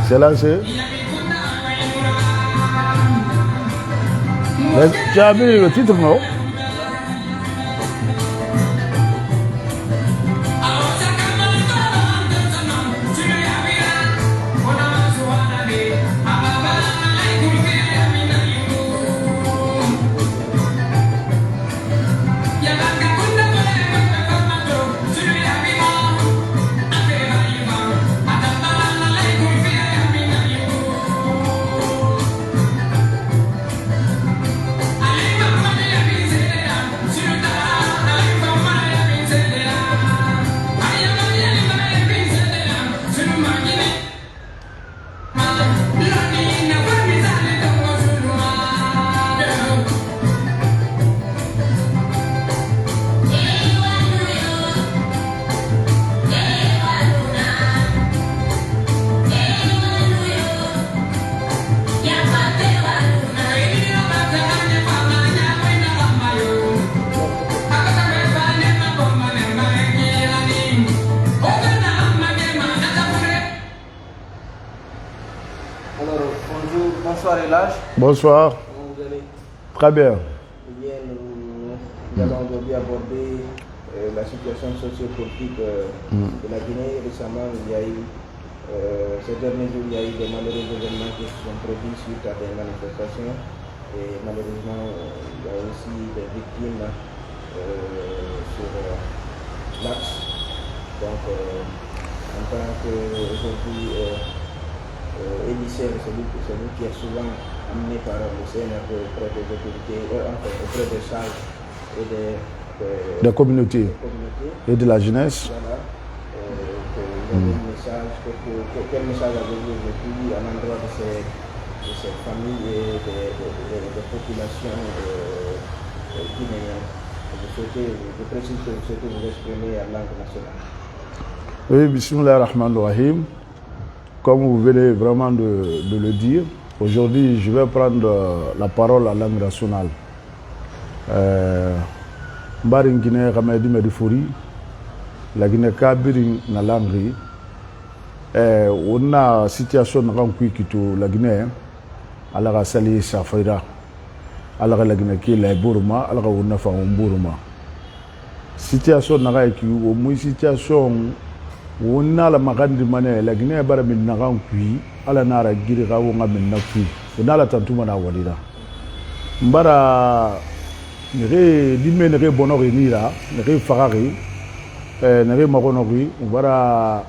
C'est là, c'est... Tu as mis le titre, non? Bonsoir. Comment vous allez? Très bien. Bien, nous allons aujourd'hui aborder la situation socio-politique de la Guinée. Récemment, il y a eu, ces derniers jours, il y a eu des malheureux événements qui se sont produits suite à des manifestations. Et malheureusement, il y a aussi des victimes sur l'axe. Donc, en tant qu'aujourd'hui, édition, celui qui est souvent amené par le CNRD auprès des autorités, auprès des sages et des communautés et de la jeunesse. Voilà. Quel message avez-vous aujourd'hui à l'endroit de ces familles et des populations guinéennes? Je précise que vous souhaitez vous exprimer à langue nationale. Oui, bismillah ar-Rahman ar-Rahim. Comme vous venez vraiment de le dire, aujourd'hui je vais prendre la parole à langue nationale. Mbari Guinée Ramadi Medifuri, la Guinée Kabiri na langue. On a situation dans la Guinée, à la Sali Safaira, à la Guinée qui est la Burma, à la Unafa Burma. Situation dans la situation on a la magandi mané la Guinée bara min nagan kui ala nara giri ga wonga min nakui on a la tantuma na walira mbara nere limé nere bonori nira nere fagari nere magonori mbara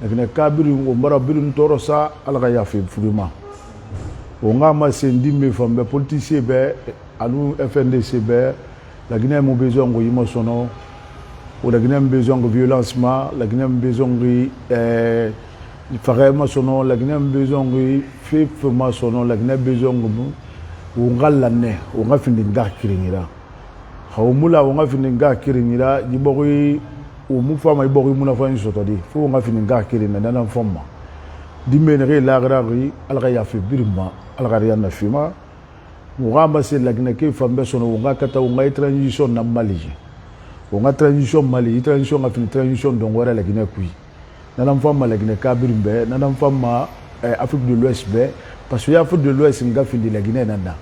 nere kabiri mbara birin torosa ala ga yafi furima on a ma sendi me fambe politicien be alu FNDC be la Guinée mo besoin ngo yimo sono. La Guinée a besoin de violence, la Guinée a besoin de farema sono, la Guinée a besoin de fifema sono, la Guinée a besoin de ungalane, unga findinga kiringira. Haumula unga findinga kiringira, dibori umufama ibori munafani sotadi, fu unga findinga kiringira nana fama. Dimenere la grari, alga ya fi birma, alga riana fima. Mugamba se la Guinée qui fambe sono unga kata unga transition na Mali. On a transition Mali, transition a fait une transition donc voilà la Guinée puis. N'avons pas la Guinée Kabirimbe, n'avons pas Afrique de l'Ouest parce que l'Afrique de l'Ouest n'a pas de la Guinée nana.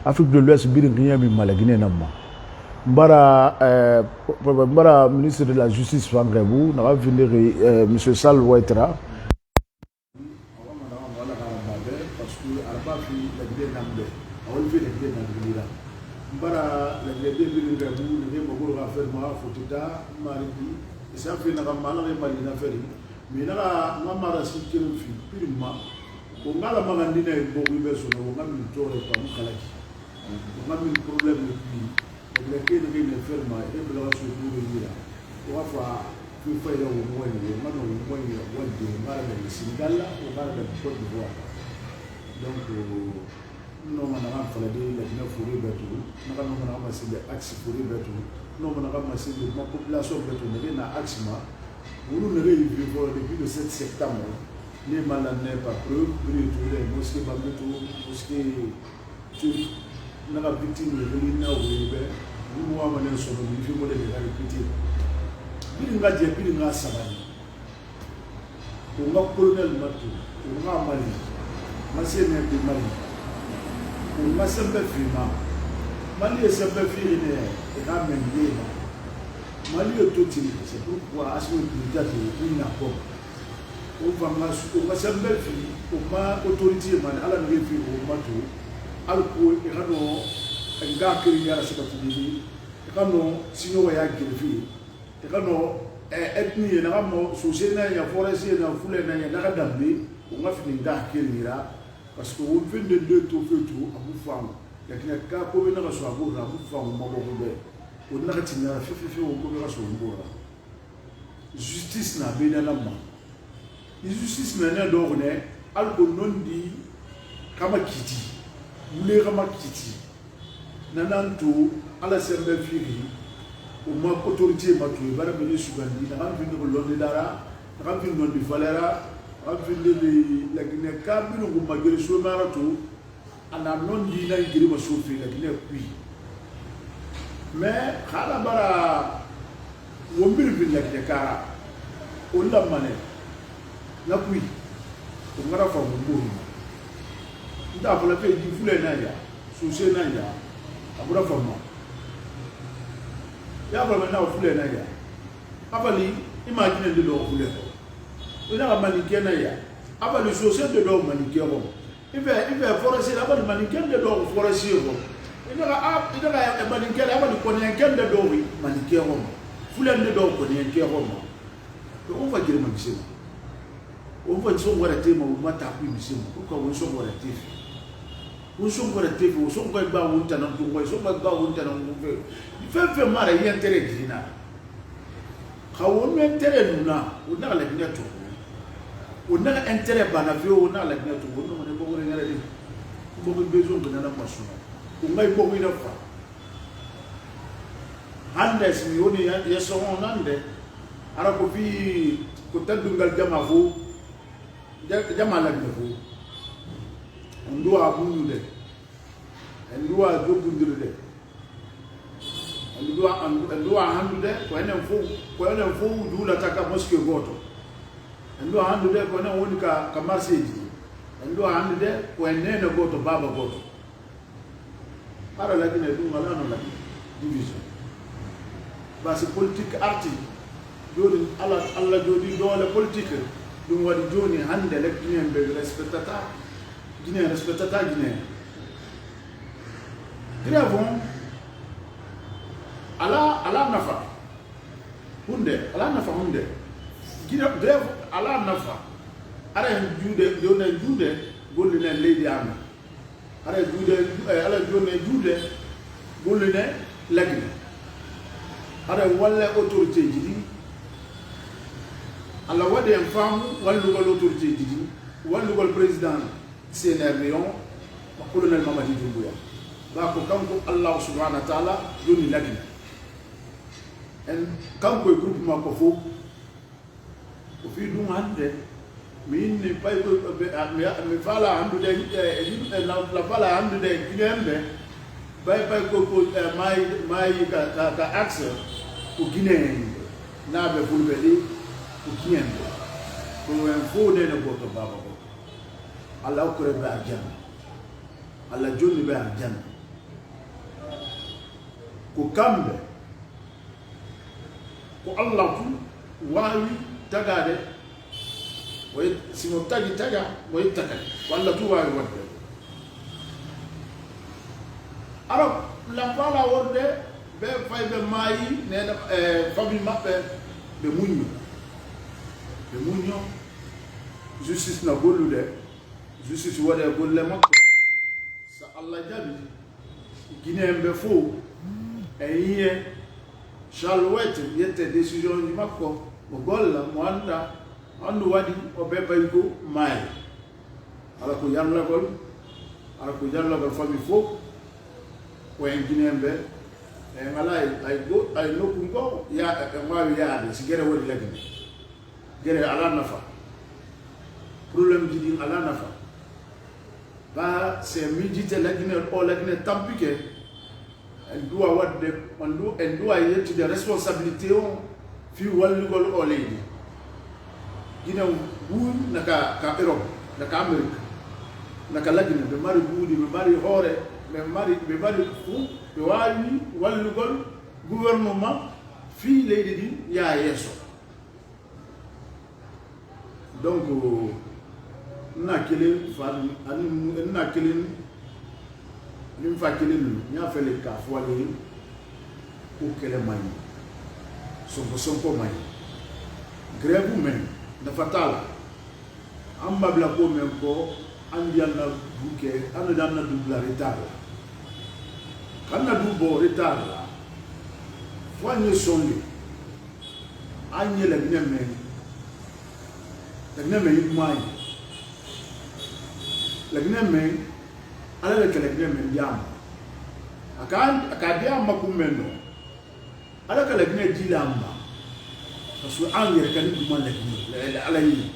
Afrique de l'Ouest birin rien mais la Guinée nama. Mbara ministre de la Justice Fangrebou, n'a pas venir monsieur Sal Ouetra. Bara la grede birin rebu ne magoro ga ferma fotita maridi isa fe na mala re mali na feri mina na mara sikiru fi pirma ko ngala magandi na bo be so no ngam tore pa mukalaki ngam problème ni le ke ne ferma e bla so duru mira wa fa fi fa ya wo mo ni ma no mo ni wadi mara de Sénégal o mara de Côte d'Ivoire donc non man a fala de la Guinée fourré betu naka no man a masile axe fourré betu non man a masile ma population betu ne na axe ma wulu ne re vivre depuis le 7 septembre les malades pas preuve brûler les mosquées ba betu mosquée tu naka victime de na webe ni mo amane so no ni fi mo de ga repetir bi nga je bi nga sabani ko nga colonel matu unga Mali masene bi Mali unga sembe fima Mali est sembe fini et quand même Mali est tout c'est pourquoi à ce moment-là il n'a pas on va sembe fini on va autorité man ala ngi fi o mato alko e kano nga kiri yara sabati e kano sino ya girfi e kano ethnie na kamo société ya forestier na fule na ya na dambe on va finir nga kiri yara parce que on fait de deux tout fait tout abu fam lakini ka ko na ka so abu ra abu fam mo ko be on na ka tinya fifi on ko ka so ngora justice na be na ma justice na na do ne alko non di kama kiti mule kama kiti nananto ala sembe firi o ma autorité ma to bara me sugandi na kan vindi ko lonni dara na kan vindi non di valera kan vindi la Guinée ka bino ko magere so marato ana non di na ngiri ma so fi la Guinée kui mais khala bara wo mbir bi la Guinée kara o la mané na kui o ngara fa mo mburu nda fa la fe di fule na ya so se na ya abura fa mo ya ba na fule na ya abali imagine de lo fule o na manike na ya abali so se de lo manike ro ibe forestier abali manike de lo forestier ro ina manike abali ko ne kende do wi manike ro fule de do ko ne ke ro mo o va dire manike on va dire ngora tema o mata ku misimu ko ko so ngora tefi o so ngora tefi o so ngora ba wonta na ko so ngora ba wonta na ko fe mara yen tere dina khawon men tere nuna o na la dina to o na intérêt bana fi o na la dina to o no ne ko ngora ngara di ko ko bezo ngana na masuna o ngai ko ina fa handes mi oni ya so onande ara ko fi ko tadungal jama fu jama la ko ndo abundu de ndo ajogundu de ndo handu de ko enen fu dula taka moske goto ndo handu de ko enen woni ka marseji ndo handu de ko enen goto baba goto para la Guinée dum ala no la division base politique arti jodi alla jodi dole politique dum wadi joni hande le Guinée be respectata Guinée grevon ala nafa hunde Guinée greve ala nafa ara jude golle ne leydi am ara jude golle ne lagni ara walla autorité jidi ala wade en femme wallu gol autorité jidi wallu gol président CNRD wa colonel Mamadi Doumbouya ba ko kanko Allah subhanahu wa ta'ala yoni lagni en kanko groupe ma ko fo ko fi dum hande min ni pay ko me fala andu de la fala andu de Guinéembe bay ko may ka axe ko Guinéen na be fulbeli ko Guinéembe ko en fo de no goto baba ko Allah ko rebe aljanna Allah jonni be aljanna ko kambe ko Allah tu wawi tagade way sino taga way tagade walla tu wawi wadde arab la fala worde be faybe mayi nena famille mabbe be munyo justice na gollude justice wade golle makko sa Allah jabi Guinéembe fo yiye Charlotte yette décision ni makko mo golla mo anda andu wadi o be baygo may ala ko yalla gol famille fo ko en Guinéembe e ngala ay nokku ngo ya e mawi yaade si gere wodi lagni gere ala nafa problème di ala nafa ba c'est midite lagni o lagni tampike en doit wadde en doit yetti de responsabilité on fi wallu gol o leydi Guinée wu naka ka Europe naka Amerika naka lagine be mari buudi be mari hore be mari fu be wawi wallugol gouvernement fi leydi di ya yeso donc na kelen fa ani na kelen nim fa kelen nya fele ka fo ale ko kele may sonko may grève men da fatala amba bla ko men ko andiana buke anadana dubla retard kana dubo retard fo ni sonli anye la gneme mai la gneme ala le kele gneme diam akadia makumeno ala kele gneme dilamba parce que angere kan du man la ala yi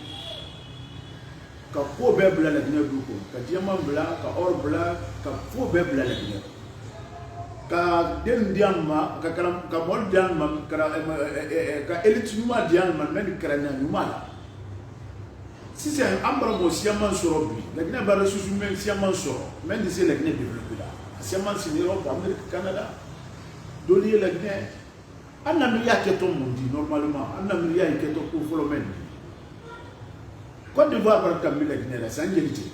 ka ko be bla la gneme du ko ka diamant bla ka or bla ka fo be bla la gneme ka den diamma ka karam ka mol diamma ka elite numa diamma men kranya numa si c'est un embramo sciemment sur lui la Guinée va ressourcer même sciemment sur même si la Guinée développée là sciemment c'est l'Europe Amérique Canada dolier la Guinée en Amérique qui tombe dit normalement en Amérique qui tombe pour le même Côte d'Ivoire va cambier la Guinée la sangélité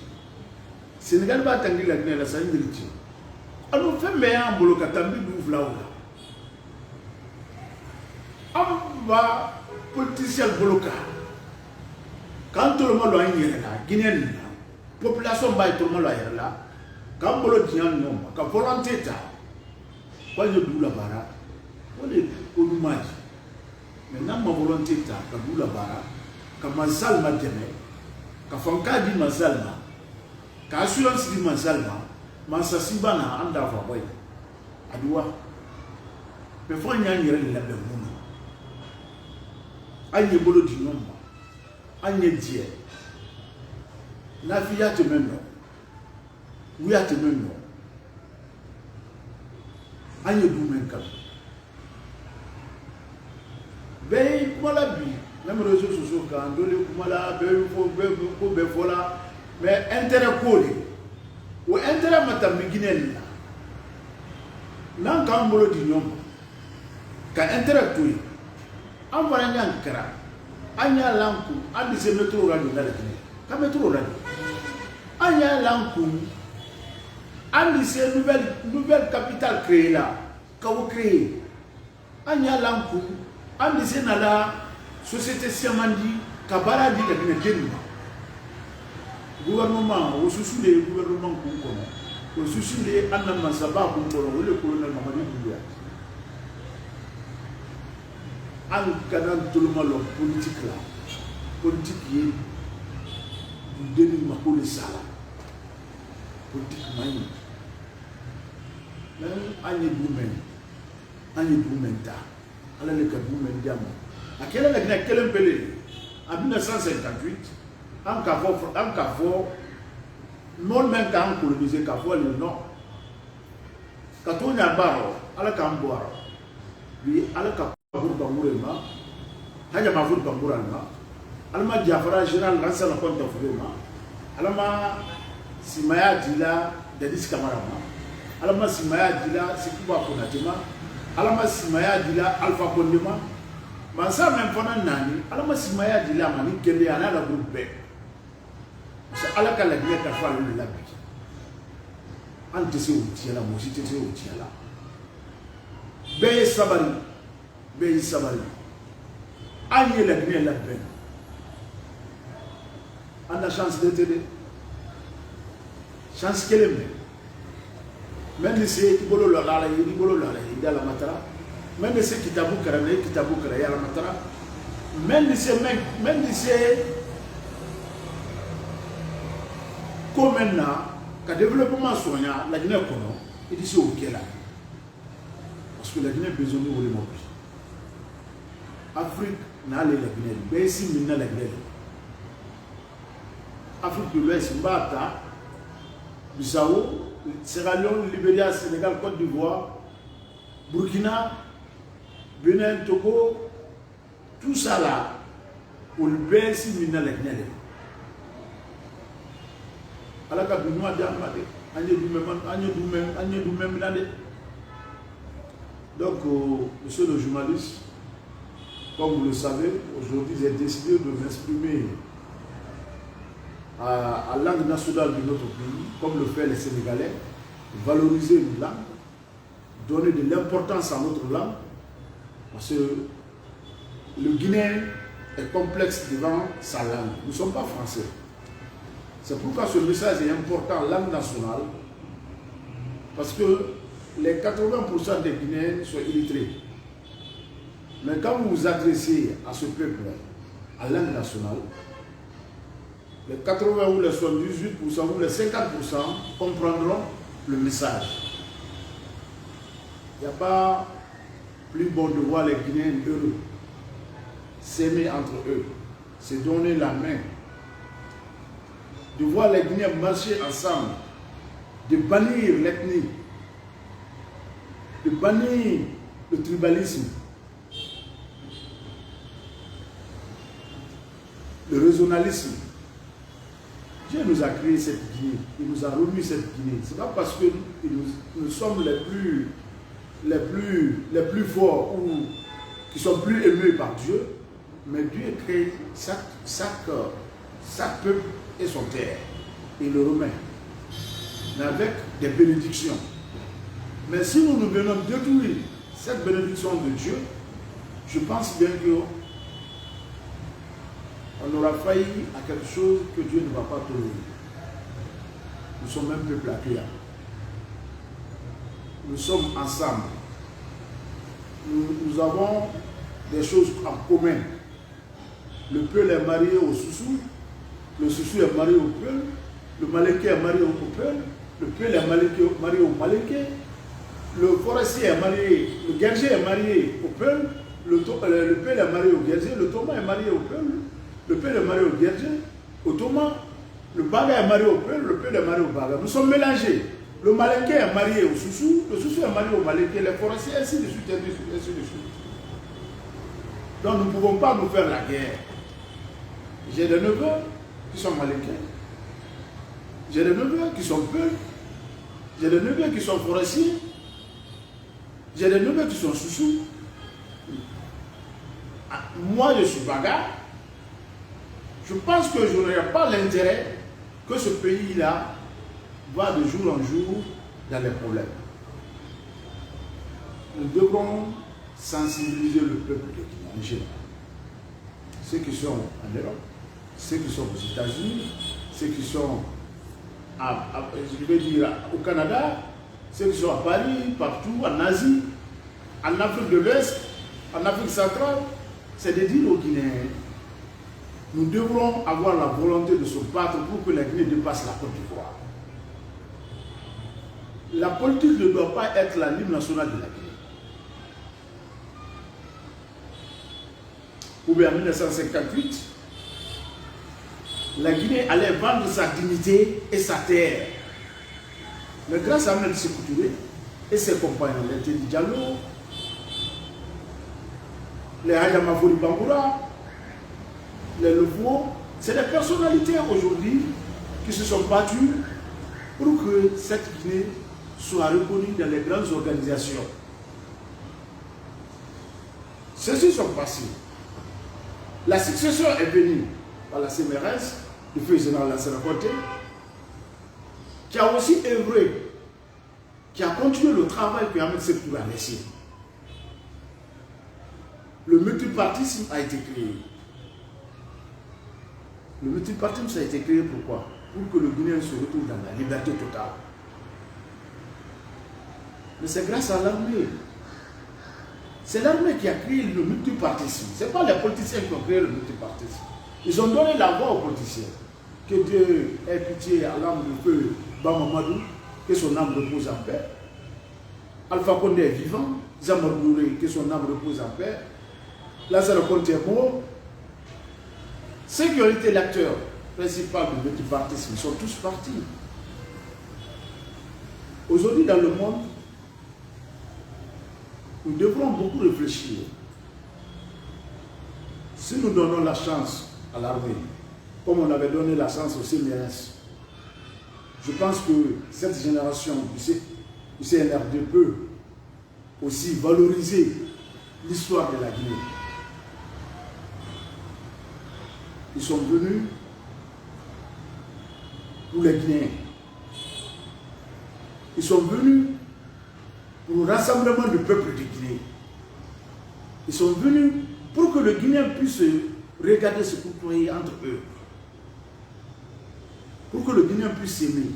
Sénégal va tanguer la Guinée la sangélité alors fait meilleur boulot que tambi d'ouvre là on va politicien boulot quand tout le monde a une Guinée, la population va tout le monde là. Quand on dit un nom, quand volonté ta, quand je dis la bara, on est au dommage. Maintenant ma volonté ta, quand je la bara, quand ma salma demain, quand Fanka dit ma salma, quand assurance dit ma salma, ma sasibana anda va boy. Adoua. Mais faut y aller la belle monde. Aïe bolo dit non. Agne die na fi ya te menno wi ya te menno agne du men kam be kumala bi même réseaux sociaux quand dole kumala be ko be fola mais intérêt ko li o intérêt matam mi ginel nan kan bolo di ñom ka intérêt tout en voilà ñan kara anya lanku andi se metro radio na Guinée ka metro radio anya lanku andi se nouvelle capitale créée là ka vous créer anya lanku andi se na la société siamandi ka baradi la Guinée denima gouvernement au souci des gouvernements ko kono au souci des anna sabab ko kono le colonel Mamadi Doumbouya en canant tout le monde politique là, politique qui est du début de ma sala, politique maïs. Même Agne Doumenta, Alain le Kaboumen Diamant. À quelle année la Guinée pelé en 1958, en Cafo, non même quand on colonisé Cafo, le nord. Quand on y a barreau, à la Camboire, puis à la Cap. Bambourema, Haya Mavour Bambourama, Alma Diafara général Lansa la Ponte Furema, Alma Simaya Dila, Dadis Kamarama, Alma Simaya Dila, Sikuba Konatema, Alma Simaya Dila, Alpha Kondema, Mansa même pendant Nani, Alma Simaya Dila, Mani Kende, Anna groupe B. C'est Alaka la Guinée qui a fait le labi. Antese Outiala, Mosite Outiala. Beye Sabari. Béi Sabari. Agne la Guinée la peine. On a chance de t'aider. Chance qu'elle aime. Même si c'est Ibolo Lala, Ibolo Lala, il y a la matara. Même si c'est Kitabou Karane, Kitabou Karane, il y a la matara. Même si c'est comme maintenant, que le développement soignant, la Guinée Kono, il dit c'est ok là. Parce que la Guinée a besoin de vous les mobiliser. Afrique n'a les Guinée, mais si maintenant la Guinée. Afrique de l'Ouest, Mbata, Bissau, Sierra Leone, Libéria, Sénégal, Côte d'Ivoire, Burkina, Bénin, Togo, tout ça là, pour le baisser maintenant la Guinée. alaka binoa de amade anye du même nade. Donc monsieur le journaliste, comme vous le savez, aujourd'hui j'ai décidé de m'exprimer à langue nationale de notre pays, comme le fait les Sénégalais, valoriser une langue, donner de l'importance à notre langue, parce que le Guinéen est complexe devant sa langue. Nous ne sommes pas français. C'est pourquoi ce message est important en langue nationale, parce que les 80% des Guinéens sont illettrés. Mais quand vous vous adressez à ce peuple en langue nationale, les 80 ou les 78% ou les 50% comprendront le message. Il n'y a pas plus bon de voir les Guinéens heureux, s'aimer entre eux, se donner la main, de voir les Guinéens marcher ensemble, de bannir l'ethnie, de bannir le tribalisme, le régionalisme. Dieu nous a créé cette Guinée, il nous a remis cette Guinée. Ce n'est pas parce que nous sommes les plus forts ou qui sont plus aimés par Dieu, mais Dieu crée chaque peuple et son terre. Il le remet, mais avec des bénédictions. Mais si nous venons détruire cette bénédiction de Dieu, je pense bien que on aura failli à quelque chose que Dieu ne va pas tolérer. Nous sommes un peuple accueillant. Nous sommes ensemble. Nous avons des choses en commun. Le Peul est marié au Soussou, le Soussou est marié au Peul, le Malinké est marié au Peul, le Peul est marié au Malinké, le forestier est marié, le Guerger est marié au Peul, le Peul est marié au Guerger, le Thomas est marié au Peul, le Peul est marié au Guerger, au Thomas, le Baga est marié au Peul, le Peul est marié au Baga. Nous sommes mélangés. Le Malinké est marié au Soussou, le Soussou est marié au Malinké, les forestiers, ainsi de suite, ainsi de suite. Donc nous ne pouvons pas nous faire la guerre. J'ai des neveux qui sont Malinké, j'ai des neveux qui sont Peul, j'ai des neveux qui sont forestiers, j'ai des neveux qui sont Soussou. Moi je suis Baga. Je pense que je n'aurai pas l'intérêt que ce pays-là va de jour en jour dans les problèmes. Nous devrons sensibiliser le peuple de Guinée en général. Ceux qui sont en Europe, ceux qui sont aux États-Unis, ceux qui sont au Canada, ceux qui sont à Paris, partout, en Asie, en Afrique de l'Ouest, en Afrique centrale, c'est de dire aux Guinéens, nous devrons avoir la volonté de se battre pour que la Guinée dépasse la Côte d'Ivoire. La politique ne doit pas être la ligne nationale de la Guinée. Ou bien en 1958, la Guinée allait vendre sa dignité et sa terre. Mais grâce à Ahmed Sékou Touré et ses compagnons, les Teddy Diallo, les Hayama Fori Bamboura, les Lefou, c'est des personnalités aujourd'hui qui se sont battues pour que cette Guinée soit reconnue dans les grandes organisations. Ceux-ci sont passés. La succession est venue par la CMRS, du feu général Lansana Conté, qui a aussi œuvré, qui a continué le travail que Ahmed Sékou Touré a laissé. Le multipartisme a été créé. Le multipartisme a été créé pourquoi? Pour que le Guinéen se retrouve dans la liberté totale. Mais c'est grâce à l'armée. C'est l'armée qui a créé le multipartisme. Ce n'est pas les politiciens qui ont créé le multipartisme. Ils ont donné la voix aux politiciens. Que Dieu ait pitié à l'âme de feu Bamamadou, que son âme repose en paix. Alpha Condé est vivant. Zamar Douré, que son âme repose en paix. Lazare Conté est mort. Ceux qui ont été l'acteur principal du multipartisme sont tous partis. Aujourd'hui, dans le monde, nous devrons beaucoup réfléchir. Si nous donnons la chance à l'armée, comme on avait donné la chance au CMRS, je pense que cette génération du CNRD peut aussi valoriser l'histoire de la Guinée. Ils sont venus pour les Guinéens. Ils sont venus pour le rassemblement du peuple de Guinée. Ils sont venus pour que le Guinéen puisse regarder se côtoyer entre eux. Pour que le Guinéen puisse s'aimer.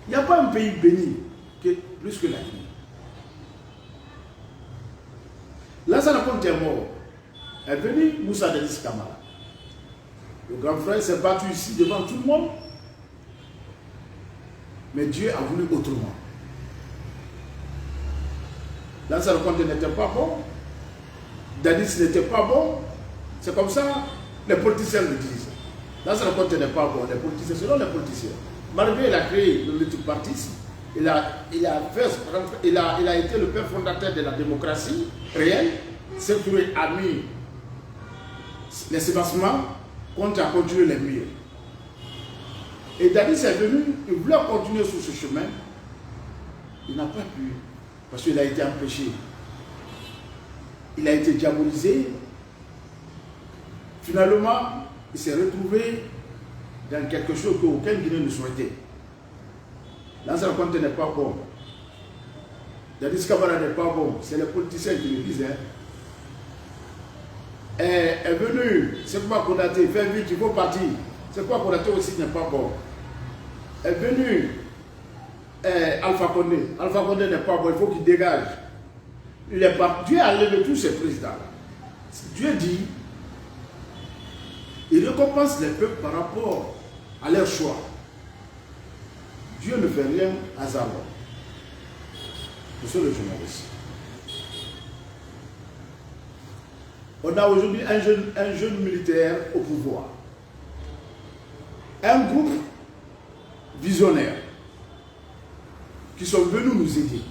Il n'y a pas un pays béni plus que la Guinée. Lansana Conté est mort. Est venu Moussa Denis Camara. Le grand frère s'est battu ici devant tout le monde. Mais Dieu a voulu autrement. Lansana Conté n'était pas bon. Dadis n'était pas bon. C'est comme ça, les politiciens le disent. Lansana Conté n'est pas bon. Les politiciens, selon les politiciens. Malgré il a créé le multipartisme, il a été le père fondateur de la démocratie réelle. C'est pour a mis les sébassements contre à continuer les murs. Et Dadis est venu, il voulait continuer sur ce chemin. Il n'a pas pu, parce qu'il a été empêché. Il a été diabolisé. Finalement, il s'est retrouvé dans quelque chose qu'aucun Guinéen ne souhaitait. Lansana Conté n'est pas bon. Dadis Camara n'est pas bon. C'est les politiciens qui le disent. Est venu, c'est quoi Konaté, fait vite, il faut partir. C'est quoi Konaté aussi n'est pas bon. Est venu Alpha Condé. Alpha Condé n'est pas bon, il faut qu'il dégage. Dieu a levé tous ces présidents-là. Dieu dit, il récompense les peuples par rapport à leur choix. Dieu ne fait rien hasardeux. Monsieur le journaliste. On a aujourd'hui un jeune militaire au pouvoir. Un groupe visionnaire qui sont venus nous aider.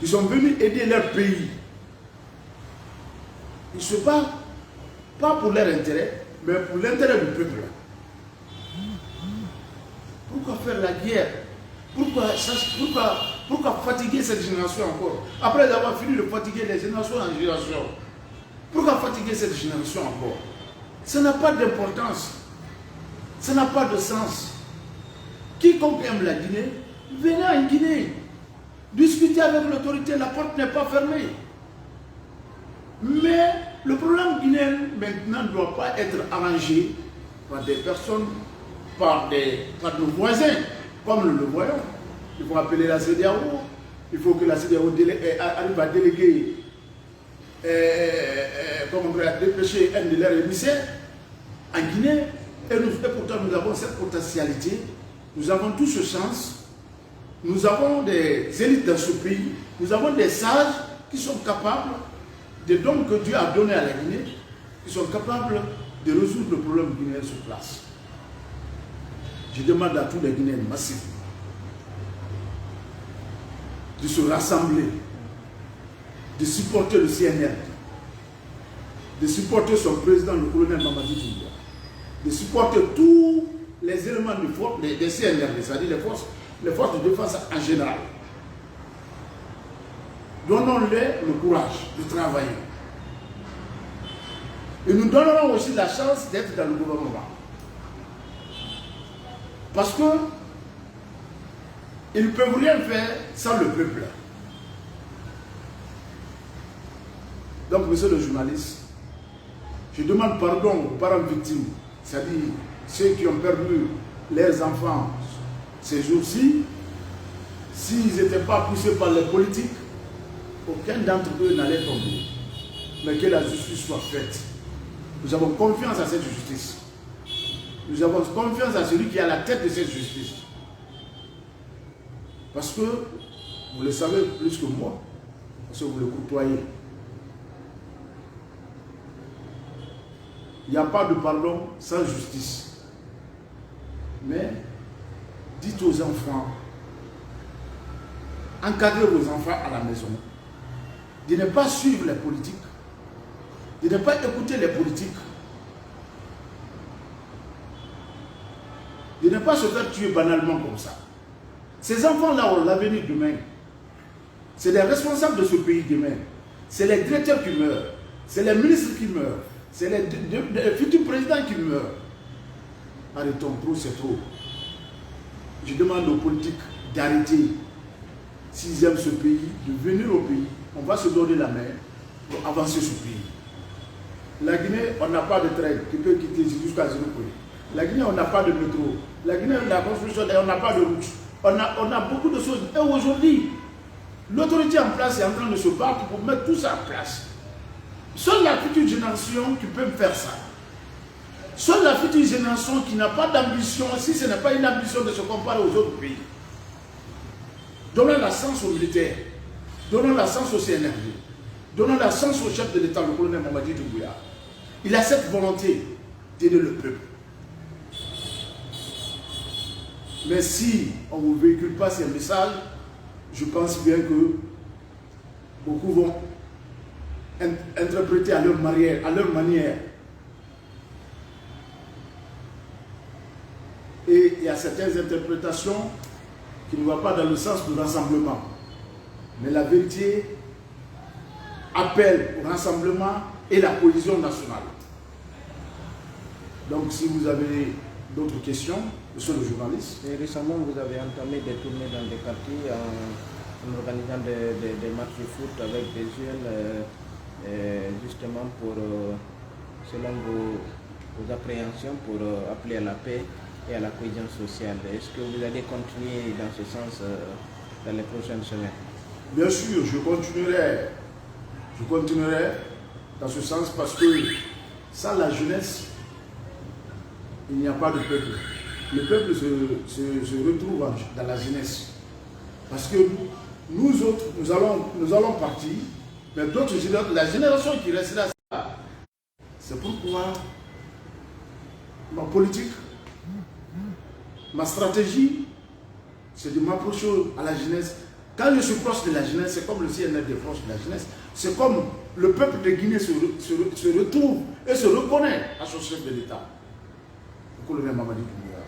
Qui sont venus aider leur pays. Ils se battent pas pour leur intérêt, mais pour l'intérêt du peuple. Pourquoi faire la guerre? Pourquoi fatiguer cette génération encore? Après avoir fini de fatiguer les générations en génération, pourquoi fatiguer cette génération encore? Ça n'a pas d'importance. Ça n'a pas de sens. Quiconque aime la Guinée, venez en Guinée. Discutez avec l'autorité, la porte n'est pas fermée. Mais le problème guinéen maintenant ne doit pas être arrangé par des personnes, par nos voisins, comme nous le voyons. Il faut appeler la CEDEAO, il faut que la CEDEAO arrive à déléguer, dépêcher un de leurs émissaires en Guinée. Et pourtant nous avons cette potentialité, nous avons tous ce chance, nous avons des élites dans ce pays, nous avons des sages qui sont capables des dons que Dieu a donnés à la Guinée, qui sont capables de résoudre le problème guinéen sur place. Je demande à tous les Guinéens massifs de se rassembler, de supporter le CNRD, de supporter son président, le colonel Mamadi Doumbouya, de supporter tous les éléments des CNRD, c'est-à-dire les forces de défense en général. Donnons-leur le courage de travailler. Et nous donnerons aussi la chance d'être dans le gouvernement. Parce que ils ne peuvent rien faire sans le peuple. Donc, monsieur le journaliste, je demande pardon aux parents victimes, c'est-à-dire ceux qui ont perdu leurs enfants ces jours-ci. S'ils n'étaient pas poussés par les politiques, aucun d'entre eux n'allait tomber. Mais que la justice soit faite. Nous avons confiance à cette justice. Nous avons confiance à celui qui est à la tête de cette justice. Parce que, vous le savez plus que moi, parce que vous le côtoyez. Il n'y a pas de pardon sans justice. Mais, dites aux enfants, encadrez vos enfants à la maison, de ne pas suivre les politiques, de ne pas écouter les politiques. pas se faire tuer banalement comme ça. Ces enfants-là ont l'avenir demain. C'est les responsables de ce pays demain. C'est les directeurs qui meurent. C'est les ministres qui meurent. C'est les futurs présidents qui meurent. Arrêtons, trop c'est trop. Je demande aux politiques d'arrêter. S'ils aiment ce pays, de venir au pays. On va se donner la main pour avancer ce pays. La Guinée, on n'a pas de train qui peut quitter jusqu'à Zéro-Point. La Guinée, on n'a pas de métro. La Guinée, on a la construction, on n'a pas de route. On a beaucoup de choses. Et aujourd'hui, l'autorité en place est en train de se battre pour mettre tout ça en place. Seule la future génération qui peut me faire ça. Seule la future génération qui n'a pas d'ambition, si ce n'est pas une ambition de se comparer aux autres pays. Donnons la chance aux militaires. Donnons la chance au CNRD. Donnons la chance au chef de l'État, le colonel Mamadi Doumbouya. Il a cette volonté d'aider le peuple. Mais si on ne vous véhicule pas ces messages, je pense bien que beaucoup vont interpréter à leur manière. Et il y a certaines interprétations qui ne vont pas dans le sens du rassemblement. Mais la vérité appelle au rassemblement et la cohésion nationale. Donc si vous avez d'autres questions, monsieur le journaliste. Et récemment, vous avez entamé des tournées dans des quartiers en organisant des matchs de foot avec des jeunes, justement pour, selon vos appréhensions, pour appeler à la paix et à la cohésion sociale. Est-ce que vous allez continuer dans ce sens dans les prochaines semaines? Bien sûr, je continuerai dans ce sens parce que sans la jeunesse, il n'y a pas de peuple. Le peuple se retrouve dans la jeunesse. Parce que nous autres, nous allons partir, mais d'autres générations, la génération qui restera, c'est pourquoi ma politique, ma stratégie, c'est de m'approcher à la jeunesse. Quand je suis proche de la jeunesse, c'est comme le CNRD est proche de la jeunesse, c'est comme le peuple de Guinée se retrouve et se reconnaît à son chef de l'État, le colonel Mamadi Doumbouya.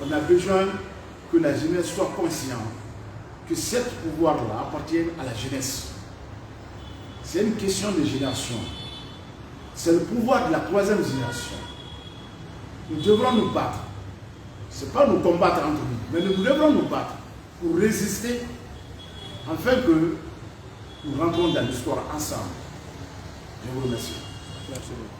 On a besoin que la jeunesse soit consciente que ce pouvoir-là appartient à la jeunesse. C'est une question de génération. C'est le pouvoir de la troisième génération. Nous devrons nous battre. Ce n'est pas nous combattre entre nous, mais nous devrons nous battre pour résister afin que nous rentrons dans l'histoire ensemble. Je vous remercie. Merci beaucoup.